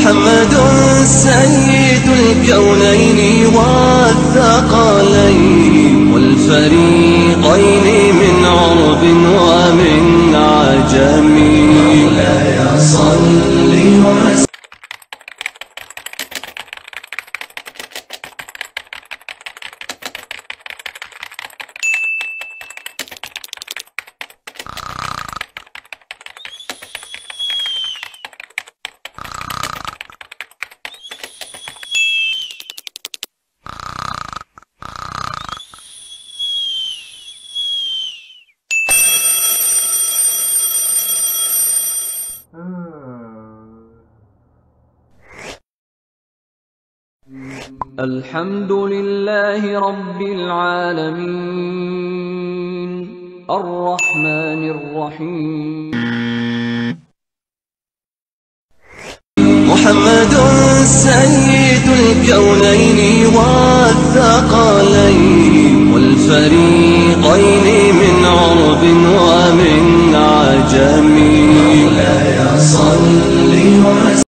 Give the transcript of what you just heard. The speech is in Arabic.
محمد سيد الكونين والثقلين والفريقين من عرب ومن عجم. مولاي صل وسلم. الحمد لله رب العالمين الرحمن الرحيم. محمد سيد الكونين والثقلين والفريقين من عرب ومن عجم.